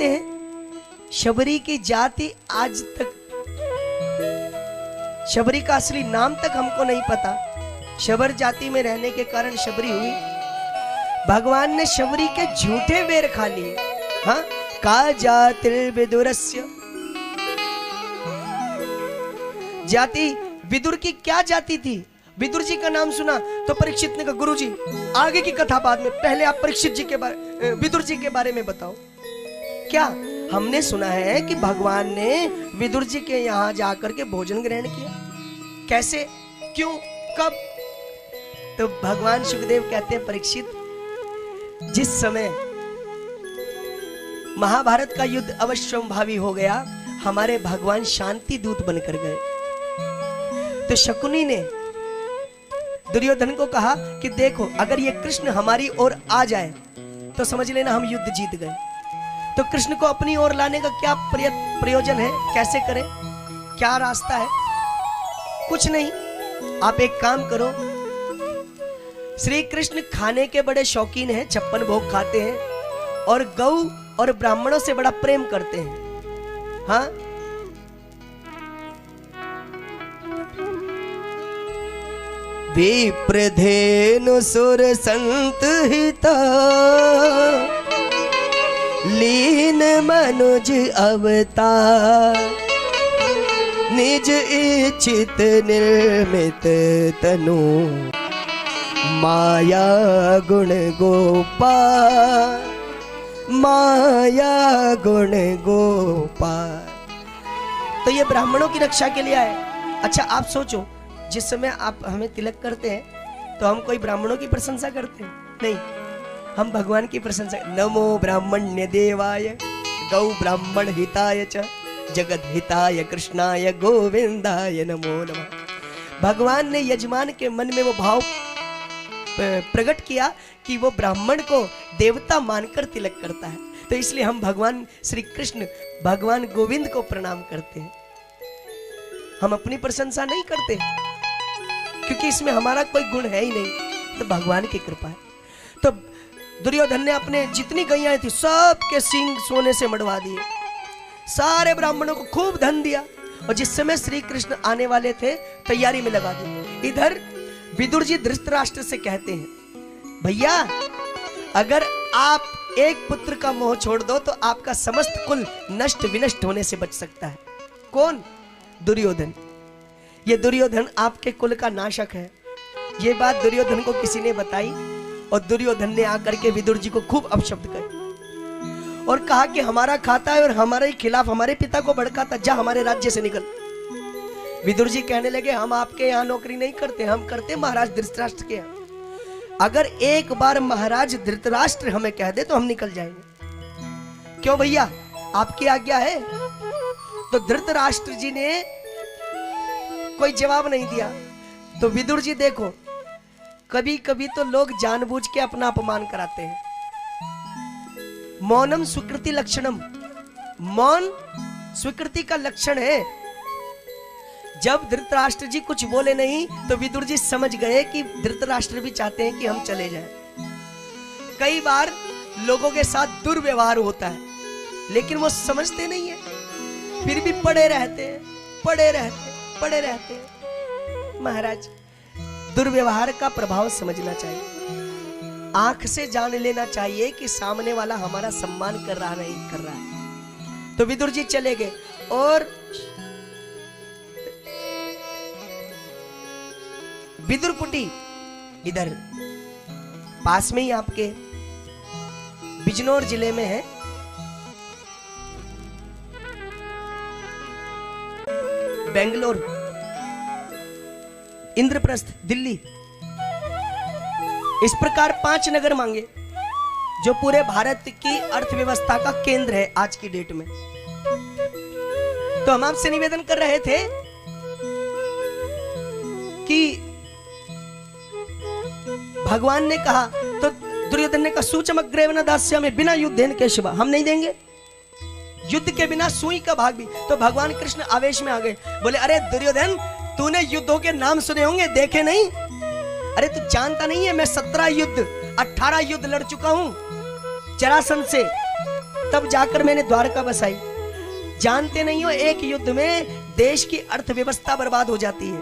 हैं शबरी की जाति आज तक, शबरी का असली नाम तक हमको नहीं पता। शबर जाति में रहने के कारण शबरी हुई। भगवान ने शबरी के झूठे वेर खा लिए। हाँ, का जातिर् विदुरस्य, जाति विदुर की क्या जाति थी? विदुर जी का नाम सुना तो परीक्षित ने कहा गुरु जी आगे की कथा बाद में, पहले आप परीक्षित जी के बारे, विदुर जी के बारे में बताओ। क्या हमने सुना है कि भगवान ने विदुर जी के यहाँ जाकर के भोजन ग्रहण किया? कैसे, क्यों, कब? तो भगवान सुखदेव कहते हैं परीक्षित, जिस समय महाभारत का युद्ध अवश्यंभावी हो गया, हमारे भगवान शांति दूत बनकर गए। तो शकुनी ने दुर्योधन को कहा कि देखो अगर ये कृष्ण हमारी ओर आ जाए तो समझ लेना हम युद्ध जीत गए। तो कृष्ण को अपनी ओर लाने का क्या प्रयोजन है, कैसे करें, क्या रास्ता है? कुछ नहीं, आप एक काम करो, श्री कृष्ण खाने के बड़े शौकीन हैं, 56 भोग खाते हैं और गौ और ब्राह्मणों से बड़ा प्रेम करते हैं। हाँ, विप्रधेनु सुर संत हिता, लीन मनुज अवतार, निज इच्छित निर्मित तनु, माया गुण गोपाल, माया गुण गोपाल। तो ये ब्राह्मणों की रक्षा के लिए आए। अच्छा आप सोचो, जिस समय आप हमें तिलक करते हैं तो हम कोई ब्राह्मणों की प्रशंसा करते हैं? नहीं, हम भगवान की प्रशंसा। नमो ब्राह्मण्य देवाय गौ ब्राह्मण हिताय च जगत हिताय कृष्णाय गोविंदाय नमो नमः। भगवान ने यजमान के मन में वो भाव प्रकट किया कि वो ब्राह्मण को देवता मानकर तिलक करता है। तो इसलिए हम भगवान श्री कृष्ण, भगवान गोविंद को प्रणाम करते हैं। हम अपनी प्रशंसा नहीं करते क्योंकि इसमें हमारा कोई गुण है ही नहीं, तो भगवान की कृपा है। तो दुर्योधन ने अपने जितनी गैयाएं थी सबके सींग सोने से मड़वा दिए, सारे ब्राह्मणों को खूब धन दिया और जिस समय श्री कृष्ण आने वाले थे तैयारी में लगा दी। इधर विदुर जी धृतराष्ट्र से कहते हैं भैया अगर आप एक पुत्र का मोह छोड़ दो तो आपका समस्त कुल नष्ट विनष्ट होने से बच सकता है। कौन? दुर्योधन। ये दुर्योधन आपके कुल का नाशक है। ये बात दुर्योधन को किसी ने बताई और दुर्योधन ने आकर के विदुर जी को खूब अपशब्द कहे और कहा कि हमारा खाता है और हमारे खिलाफ हमारे पिता को भड़काता, जा हमारे राज्य से निकल। विदुर जी कहने लगे हम आपके यहाँ नौकरी नहीं करते, हम करते महाराज धृतराष्ट्र के यहाँ। अगर एक बार महाराज धृतराष्ट्र हमें कह दे तो हम निकल जाएंगे। क्यों भैया, आपकी आज्ञा है? तो धृतराष्ट्र जी ने कोई जवाब नहीं दिया। तो विदुर जी देखो, कभी कभी तो लोग जानबूझ के अपना अपमान कराते हैं। मौनम स्वीकृति लक्षणम, मौन स्वीकृति का लक्षण है। जब धृतराष्ट्र जी कुछ बोले नहीं तो विदुर जी समझ गए कि धृतराष्ट्र भी चाहते हैं कि हम चले जाएं। कई बार लोगों के साथ दुर्व्यवहार होता है लेकिन वो समझते नहीं है, फिर भी पड़े रहते हैं, पड़े रहते हैं। महाराज दुर्व्यवहार का प्रभाव समझना चाहिए, आंख से जान लेना चाहिए कि सामने वाला हमारा सम्मान कर रहा नहीं कर रहा है। तो विदुर जी चले गए और विदुरकुटी इधर पास में ही आपके बिजनौर जिले में है। बेंगलोर, इंद्रप्रस्थ, दिल्ली, इस प्रकार 5 नगर मांगे जो पूरे भारत की अर्थव्यवस्था का केंद्र है आज की डेट में। तो हम आपसे निवेदन कर रहे थे कि भगवान ने कहा, तो दुर्योधन ने कहा सूचमग्रेव न दास्यामि, बिना युद्धेन केशव, हम नहीं देंगे, युद्ध के बिना सुई का भाग भी। तो भगवान कृष्ण आवेश में आ गए, बोले अरे दुर्योधन तूने युद्धों के नाम सुने होंगे, देखे नहीं? अरे तू जानता नहीं है मैं 17 युद्ध 18 युद्ध लड़ चुका हूं जरासंध से, तब जाकर मैंने द्वारका बसाई। जानते नहीं हो, एक युद्ध में देश की अर्थव्यवस्था बर्बाद हो जाती है।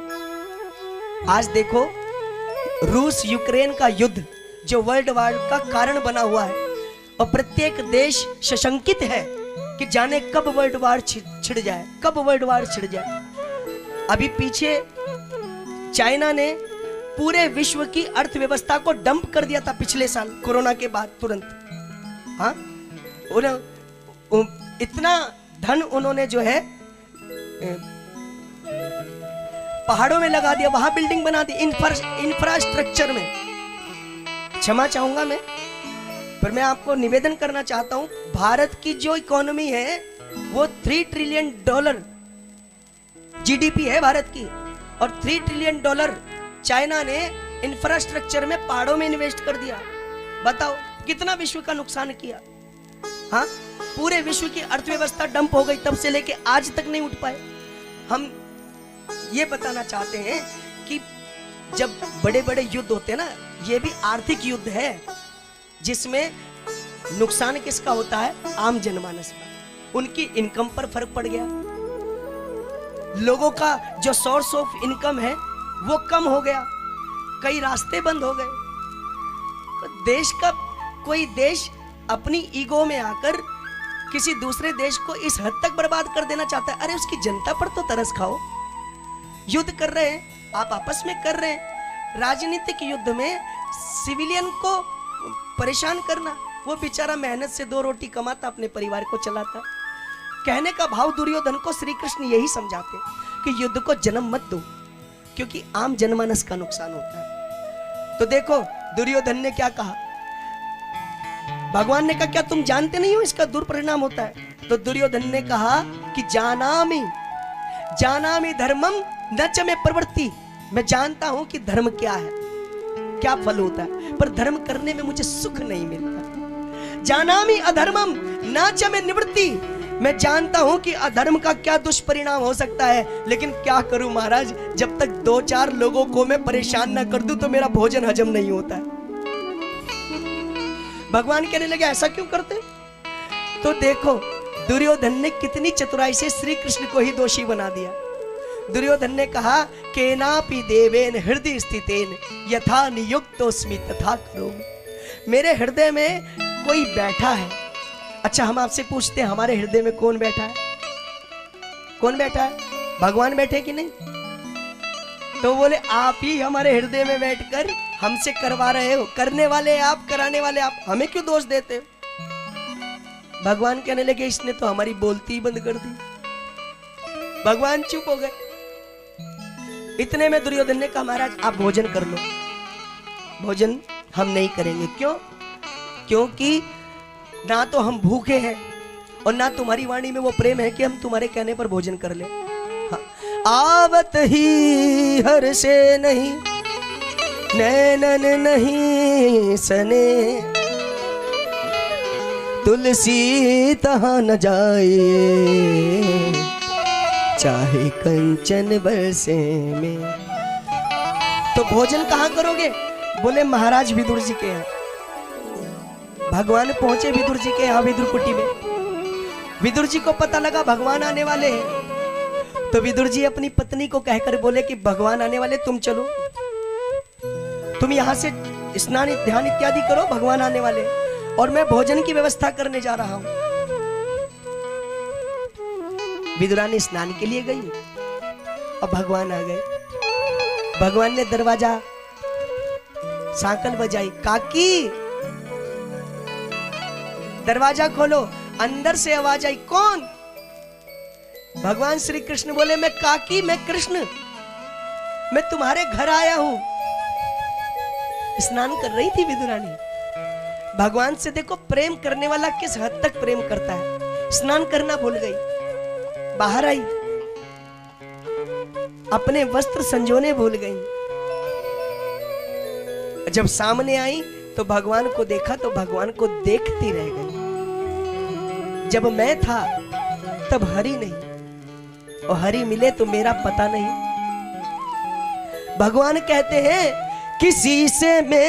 आज देखो, रूस यूक्रेन का युद्ध जो वर्ल्ड वार का कारण बना हुआ है, और प्रत्येक देश सशंकित है कि जाने कब वर्ल्ड वार छिड़ जाए, कब वर्ल्ड वार छिड़ जाए। अभी पीछे चाइना ने पूरे विश्व की अर्थव्यवस्था को डंप कर दिया था पिछले साल कोरोना के बाद तुरंत। हाँ, इतना धन उन्होंने जो है पहाड़ों में लगा दिया, वहां बिल्डिंग बना दी, इंफ्रास्ट्रक्चर में। क्षमा चाहूंगा मैं, पर मैं आपको निवेदन करना चाहता हूं, भारत की जो इकोनॉमी है वो $3 ट्रिलियन जीडीपी है भारत की, और $3 ट्रिलियन चाइना ने इंफ्रास्ट्रक्चर में, पहाड़ों में इन्वेस्ट कर दिया। बताओ कितना विश्व का नुकसान किया। हाँ, पूरे विश्व की अर्थव्यवस्था डंप हो गई, तब से लेके आज तक नहीं उठ पाए। हम ये बताना चाहते हैं कि जब बड़े बड़े युद्ध होते हैं ना, ये भी आर्थिक युद्ध है, जिसमें नुकसान किसका होता है? आम जनमानस का। उनकी इनकम पर फर्क पड़ गया, लोगों का जो सोर्स ऑफ इनकम है वो कम हो गया, कई रास्ते बंद हो गए। देश का कोई देश अपनी ईगो में आकर किसी दूसरे देश को इस हद तक बर्बाद कर देना चाहता है। अरे उसकी जनता पर तो तरस खाओ। युद्ध कर रहे हैं आप, आपस में कर रहे हैं। राजनीतिक युद्ध में सिविलियन को परेशान करना, वो बेचारा मेहनत से 2 रोटी कमाता, अपने परिवार को चलाता। कहने का भाव दुर्योधन को श्री कृष्ण यही समझाते कि युद्ध को जन्म मत दो, क्योंकि आम जनमानस का नुकसान होता है। तो देखो दुर्योधन ने क्या कहा, भगवान ने कहा क्या तुम जानते नहीं हो इसका दुष्परिणाम होता है? तो दुर्योधन ने कहा कि जानामि जानामि धर्मम न च मे प्रवृत्ति, मैं जानता हूं कि धर्म क्या है, क्या फल होता है, पर धर्म करने में मुझे सुख नहीं मिलता। जानामि अधर्मम न च मे निवृत्ति, मैं जानता हूं कि अधर्म का क्या दुष्परिणाम हो सकता है, लेकिन क्या करूं महाराज, जब तक 2-4 लोगों को मैं परेशान ना कर दूं तो मेरा भोजन हजम नहीं होता है। भगवान कहने लगे ऐसा क्यों करते? तो देखो दुर्योधन ने कितनी चतुराई से श्री कृष्ण को ही दोषी बना दिया। दुर्योधन ने कहा केनापि देवेन हृदय स्थितेन यथा नियुक्तोस्मि तथा करोमि। मेरे हृदय में कोई बैठा है। अच्छा, हम आपसे पूछते हैं हमारे हृदय में कौन बैठा है? कौन बैठा है? भगवान बैठे कि नहीं? तो बोले आप ही हमारे हृदय में बैठकर हमसे करवा रहे हो। करने वाले आप, कराने वाले आप, हमें क्यों दोष देते हो? भगवान कहने लगे इसने तो हमारी बोलती ही बंद कर दी। भगवान चुप हो गए। इतने में दुर्योधन ने कहा महाराज आप भोजन कर लो। भोजन हम नहीं करेंगे। क्यों? क्योंकि ना तो हम भूखे हैं और ना तुम्हारी वाणी में वो प्रेम है कि हम तुम्हारे कहने पर भोजन कर ले। हाँ। आवत ही हर से नहीं नैनन नहीं सने, तुलसी तहाँ न जाए चाहे कंचन बरसे में। तो भोजन कहाँ करोगे? बोले महाराज विदुर जी के यहाँ। भगवान पहुंचे विदुर जी के यहाँ विदुर कुटी में। विदुर जी को पता लगा भगवान आने वाले हैं, तो विदुर जी अपनी पत्नी को कहकर बोले कि भगवान आने वाले, तुम चलो, तुम यहाँ से स्नान ध्यान इत्यादि करो, भगवान आने वाले और मैं भोजन की व्यवस्था करने जा रहा हूं। विदुरानी स्नान के लिए गई और भगवान आ गए। भगवान ने दरवाजा सांकल बजाई, काकी दरवाजा खोलो। अंदर से आवाज आई, कौन? भगवान श्री कृष्ण बोले मैं काकी, मैं कृष्ण, मैं तुम्हारे घर आया हूं। स्नान कर रही थी विदुरानी। भगवान से देखो प्रेम करने वाला किस हद तक प्रेम करता है। स्नान करना भूल गई, बाहर आई, अपने वस्त्र संजोने भूल गई। जब सामने आई तो भगवान को देखा तो भगवान को देखती रह गई। जब मैं था तब हरि नहीं, और हरि मिले तो मेरा पता नहीं। भगवान कहते हैं किसी से मैं